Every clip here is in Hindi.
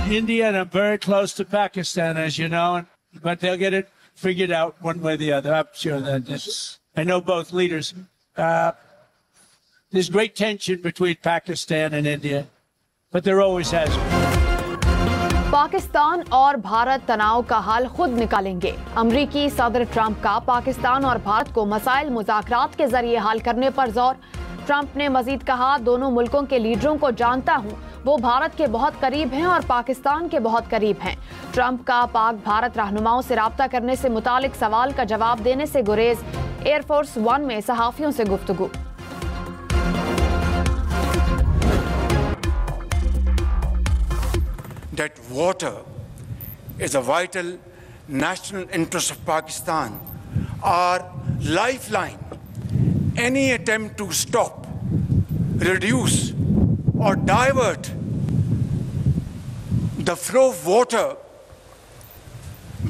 India and I'm very close to Pakistan, as you know, but they'll get it figured out one way or the other. I'm sure that I know both leaders. There's great tension between Pakistan and India, but there always has been. Pakistan और भारत तनाव का हल खुद निकालेंगे। अमरीकी सदर ट्रंप का पाकिस्तान और भारत को मसाइल मुज़ाकरात के जरिए हल करने पर जोर। ट्रंप ने मजीद कहा, दोनों मुल्कों के लीडरों को जानता हूं, वो भारत के बहुत करीब हैं और पाकिस्तान के बहुत करीब हैं। ट्रंप का पाक भारत रहनुमाओं से राब्ता करने से मुतालिक सवाल का जवाब देने से गुरेज। एयरफोर्स वन में सहाफियों से गुफ्तगू। That water is a vital national interest of Pakistan, our lifeline. Any attempt to stop, reduce, or divert the flow of water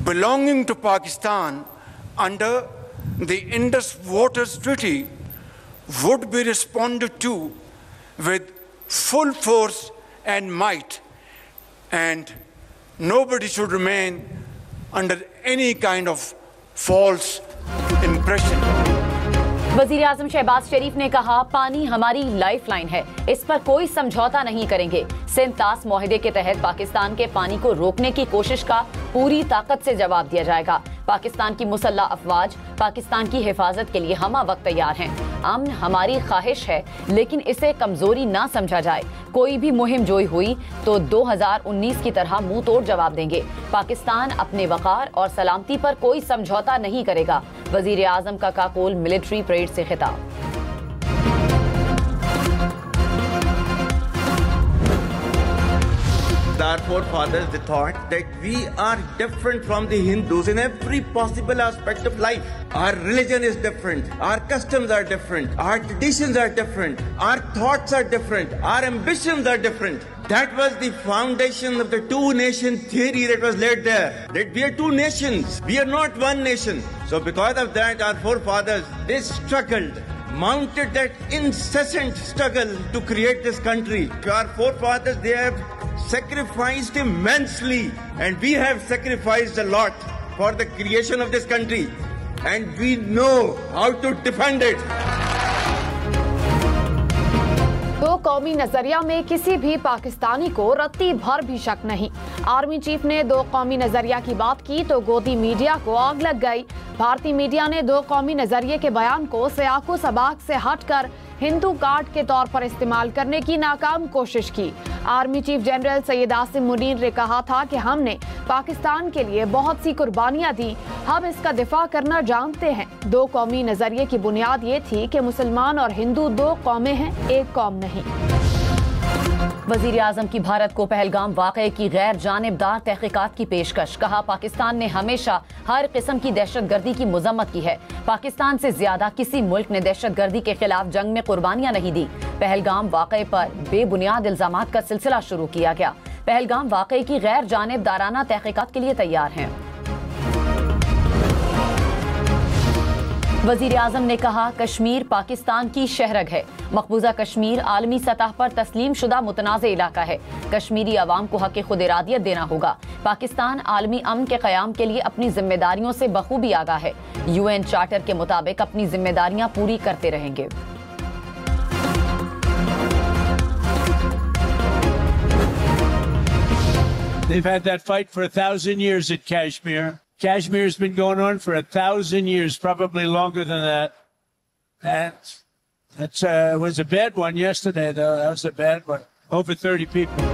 belonging to Pakistan under the Indus Waters Treaty would be responded to with full force and might. And nobody should remain under any kind of false impression. वजीर आजम शहबाज शरीफ ने कहा, पानी हमारी लाइफलाइन है, इस पर कोई समझौता नहीं करेंगे। सिंतास मुआहदे के तहत पाकिस्तान के पानी को रोकने की कोशिश का पूरी ताकत से जवाब दिया जाएगा। पाकिस्तान की मुसल्लह अफवाज पाकिस्तान की हिफाजत के लिए हमा वक्त तैयार हैं। अमन हमारी ख्वाहिश है, लेकिन इसे कमजोरी ना समझा जाए। कोई भी मुहिम जोई हुई तो 2019 की तरह मुंह तोड़ जवाब देंगे। पाकिस्तान अपने वकार और सलामती पर कोई समझौता नहीं करेगा। वजीर आजम का काकोल मिलिट्री परेड से खिताब। Our forefathers, they thought that we are different from the Hindus in every possible aspect of life. Our religion is different, our customs are different, our traditions are different, our thoughts are different, our ambitions are different. That was the foundation of the two-nation theory that was laid there. That we are two nations, we are not one nation. So because of that, our forefathers, they struggled, mounted that incessant struggle to create this country. Our forefathers, they have sacrificed immensely, and we have sacrificed a lot for the creation of this country, and we know how to defend it. दो कौमी नजरिया में किसी भी पाकिस्तानी को रत्ती भर भी शक नहीं। आर्मी चीफ ने दो कौमी नजरिया की बात की तो गोदी मीडिया को आग लग गई। भारतीय मीडिया ने दो कौमी नजरिए के बयान को सियाको सबाक से हटकर हिंदू कार्ड के तौर पर इस्तेमाल करने की नाकाम कोशिश की। Army chief general Syed Asim Munir ने कहा था कि हमने पाकिस्तान के लिए बहुत सी कुर्बानियां दी, हम इसका दिफा करना जानते हैं। दो कौमी नजरिए की बुनियाद ये थी कि मुसलमान और हिंदू दो कौमें हैं, एक कौम नहीं। वजीर आजम की भारत को पहलगाम वाक़े की गैर जानिबदार तहकीकात की पेशकश। कहा, पाकिस्तान ने हमेशा हर किस्म की दहशतगर्दी की मजम्मत की है। पाकिस्तान से ज्यादा किसी मुल्क ने दहशतगर्दी के खिलाफ जंग में कुर्बानियां नहीं दी। पहलगाम वाक़े पर बेबुनियाद इल्जामात का सिलसिला शुरू किया गया। पहलगाम वाक़े की गैर जानिबदाराना तहकीकात के लिए तैयार हैं। वजीर आजम ने कहा, कश्मीर पाकिस्तान की शहरग है। मकबूजा कश्मीर आलमी सतह पर तस्लीम शुदा मुतनाज़ इलाका है। कश्मीरी अवाम को हक़ खुद इरादियत देना होगा। पाकिस्तान आलमी अमन के क़याम के लिए अपनी जिम्मेदारियों से बखूबी आगाह है। UN चार्टर के मुताबिक अपनी जिम्मेदारियां पूरी करते रहेंगे। They've had that fight for 1,000 years in Kashmir. Kashmir's been going on for 1,000 years, probably longer than that. And that was a bad one yesterday, though. That was a bad one. Over 30 people.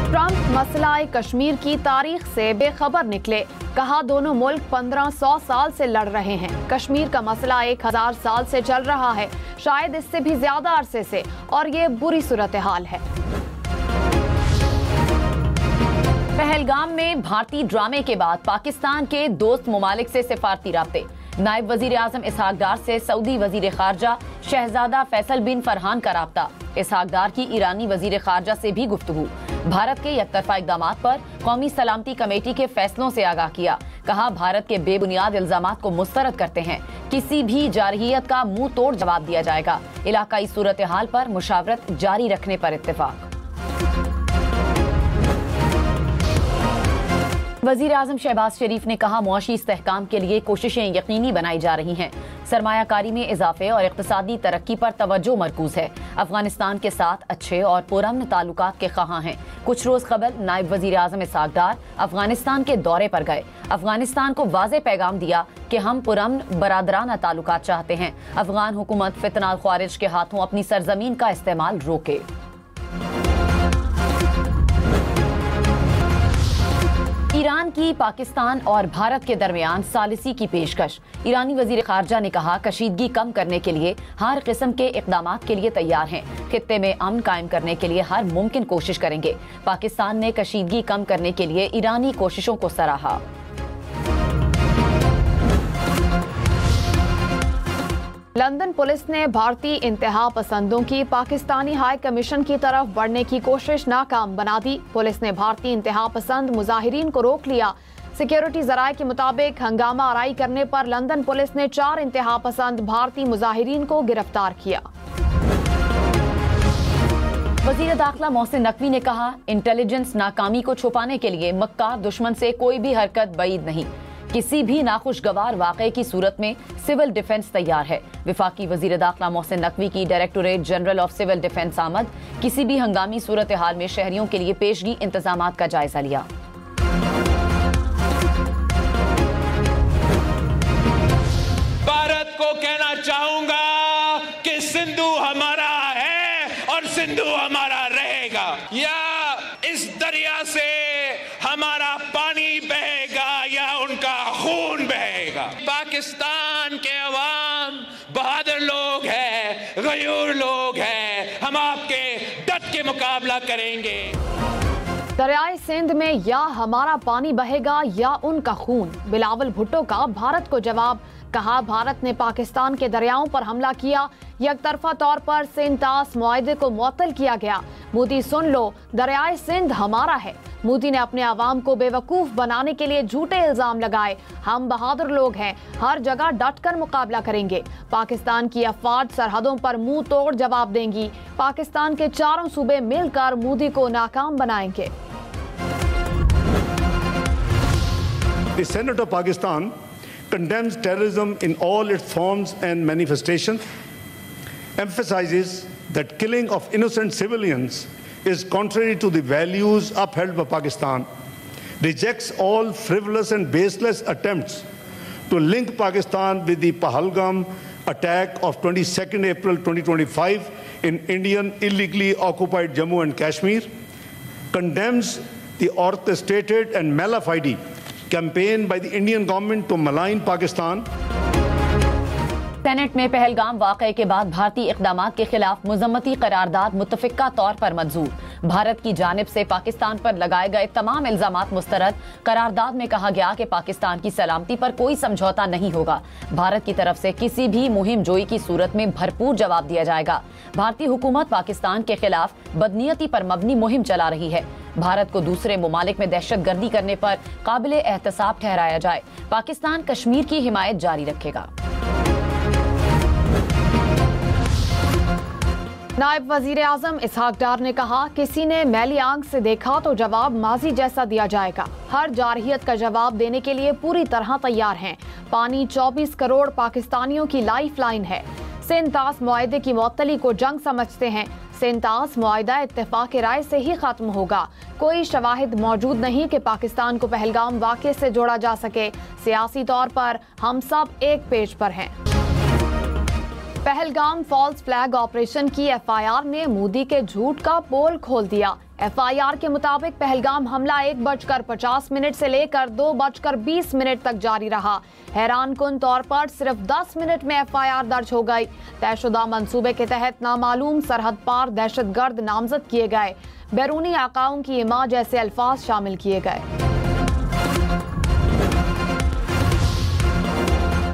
Trump मसला कश्मीर की तारीख से बेखबर निकले। कहा, दोनों मुल्क 1500 साल से लड़ रहे हैं। कश्मीर का मसला 1000 साल से चल रहा है, शायद इससे भी ज्यादा अरसे से, और ये बुरी सूरत हाल है। पहलगाम में भारतीय ड्रामे के बाद पाकिस्तान के दोस्त मुमालिक से सिफारती राब्ते। नायब वजीर आजम इसहाक डार से सऊदी वजीर खारजा शहजादा फैसल बिन फरहान का राब्ता। इसहाक डार की ईरानी वजीर खारजा से भी गुफ्तगू। भारत के यकतरफा इक़दामात पर कौमी सलामती कमेटी के फैसलों से आगाह किया। कहा, भारत के बेबुनियाद इल्जामात को मुस्तरद करते हैं। किसी भी जारहियत का मुंह तोड़ जवाब दिया जाएगा। इलाकाई सूरत हाल पर मुशावरत जारी रखने पर इत्तेफाक। वजीर आजम शहबाज शरीफ ने कहा, मुआशी इस्तेहकाम के लिए कोशिशें यकीनी बनाई जा रही हैं। सरमायाकारी में इजाफे और इक्तिसादी तरक्की पर तवज्जो मरकूज है। अफगानिस्तान के साथ अच्छे और पुरअमन ताल्लुकात के ख़्वाह हैं। कुछ रोज कबल नायब वजीर आजम इसहाक डार अफगानिस्तान के दौरे पर गए। अफगानिस्तान को वाज़े पैगाम दिया कि हम पुरअमन बरादराना ताल्लुकात चाहते हैं। अफगान हुकूमत फितना ख्वारिज के हाथों अपनी सरजमीन का इस्तेमाल रोके। ईरान की पाकिस्तान और भारत के दरमियान सालिसी की पेशकश। ईरानी वजीर खारजा ने कहा, कशीदगी कम करने के लिए हर किस्म के इक़दामात के लिए तैयार हैं। खित्ते में अमन कायम करने के लिए हर मुमकिन कोशिश करेंगे। पाकिस्तान ने कशीदगी कम करने के लिए ईरानी कोशिशों को सराहा। लंदन पुलिस ने भारतीय इंतहा पसंदों की पाकिस्तानी हाई कमीशन की तरफ बढ़ने की कोशिश नाकाम बना दी। पुलिस ने भारतीय इंतहा पसंद मुजाहिरीन को रोक लिया। सिक्योरिटी जराये के मुताबिक हंगामा आराई करने पर लंदन पुलिस ने 4 इंतहा पसंद भारतीय मुजाहिरीन को गिरफ्तार किया। वजीर दाखिला मोहसिन नकवी ने कहा, इंटेलिजेंस नाकामी को छुपाने के लिए मक्कार दुश्मन से कोई भी हरकत बईद नहीं। किसी भी नाखुशगवार वाक़े की सूरत में सिविल डिफेंस तैयार है। विफाकी वजीर दाखिला मोहसिन नकवी की directorate general of civil defence आमद किसी भी हंगामी सूरत हाल में शहरियों के लिए पेशगी इंतजामात का जायजा लिया। भारत को कहना चाहूंगा कि सिंधु हमारा है और सिंधु हमारा रहेगा। या इस दरिया से हमारा पानी बहेगा या उनका खून बहेगा। पाकिस्तान के अवाम बहादुर लोग हैं, गयूर लोग हैं। हम आपके डट के मुकाबला करेंगे। दरियाए सिंध में या हमारा पानी बहेगा या उनका खून। बिलावल भुट्टो का भारत को जवाब। कहा, भारत ने पाकिस्तान के दरियाओं पर हमला किया। यकतरफा तौर पर सिंध-तास मुआहदे को मुअत्तल किया गया। मोदी सुन लो, दरियाए सिंध हमारा है। मोदी ने अपने आवाम को बेवकूफ बनाने के लिए झूठे इल्जाम लगाए। हम बहादुर लोग हैं, हर जगह डटकर मुकाबला करेंगे। पाकिस्तान की अफवाज सरहदों पर मुंह तोड़ जवाब देंगी। पाकिस्तान के चारों सूबे मिलकर मोदी को नाकाम बनाएंगे। The Senate of Pakistan condemns terrorism in all its forms and manifestations, emphasizes that killing of innocent civilians is contrary to the values upheld by Pakistan, rejects all frivolous and baseless attempts to link Pakistan with the Pahalgam attack of 22nd April 2025 in Indian illegally occupied Jammu and Kashmir, condemns the orchestrated and malafide campaign by the Indian government to malign Pakistan. Senate में पहलगाम वाक़े के बाद भारतीय इक़दामात के खिलाफ मुज़म्मती करारदाद मुत्तफ़िक़ा तौर पर मंजूर। भारत की जानिब से पाकिस्तान पर लगाए गए तमाम इल्ज़ामात मुस्तरद। करारदाद में कहा गया कि पाकिस्तान की सलामती पर कोई समझौता नहीं होगा। भारत की तरफ से किसी भी मुहिम जोई की सूरत में भरपूर जवाब दिया जाएगा। भारतीय हुकूमत पाकिस्तान के खिलाफ बदनीयती पर मबनी मुहिम चला रही है। भारत को दूसरे ममालिक में दहशतगर्दी करने पर काबिल एहतसाब ठहराया जाए। पाकिस्तान कश्मीर की हिमायत जारी रखेगा। नायब वजीर आजम इसहाक डार ने कहा, किसी ने मैली आंख से देखा तो जवाब माजी जैसा दिया जाएगा। हर जारहियत का जवाब देने के लिए पूरी तरह तैयार हैं। पानी 24 करोड़ पाकिस्तानियों की लाइफ लाइन है। सिंध-तास मुआहदे की मुअत्तली को जंग समझते हैं। सिंध-तास मुआहदा इत्तेफाक राय से ही खत्म होगा। कोई शवाहिद मौजूद नहीं कि पाकिस्तान को पहलगाम वाक़े से जोड़ा जा सके। सियासी तौर पर हम सब एक पेज पर हैं। पहलगाम फॉल्स फ्लैग ऑपरेशन की एफआईआर ने मोदी के झूठ का पोल खोल दिया। एफआईआर के मुताबिक पहलगाम हमला 1:50 से लेकर 2:20 तक जारी रहा। हैरानकुन तौर पर सिर्फ 10 मिनट में एफआईआर दर्ज हो गई। तयशुदा मंसूबे के तहत नामालूम सरहद पार दहशतगर्द नामजद किए गए। बैरूनी आकाओं की इमा जैसे अल्फाज शामिल किए गए।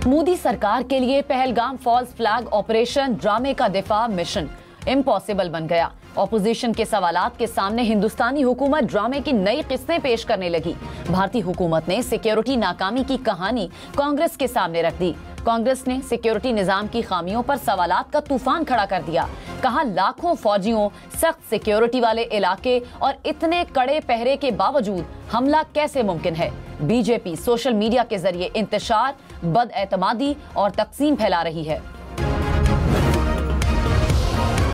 मोदी सरकार के लिए पहलगाम फॉल्स फ्लैग ऑपरेशन ड्रामे का दिफा मिशन इम्पॉसिबल बन गया। ऑपोजिशन के सवालात के सामने हिंदुस्तानी हुकूमत ड्रामे की नई किस्तें पेश करने लगी। भारतीय हुकूमत ने सिक्योरिटी नाकामी की कहानी कांग्रेस के सामने रख दी। कांग्रेस ने सिक्योरिटी निजाम की खामियों पर सवालात का तूफान खड़ा कर दिया। कहा लाखों फौजियों, सख्त सिक्योरिटी वाले इलाके और इतने कड़े पहरे के बावजूद हमला कैसे मुमकिन है। बीजेपी सोशल मीडिया के जरिए इंतशार, बदएतमादी और तकसीम फैला रही है।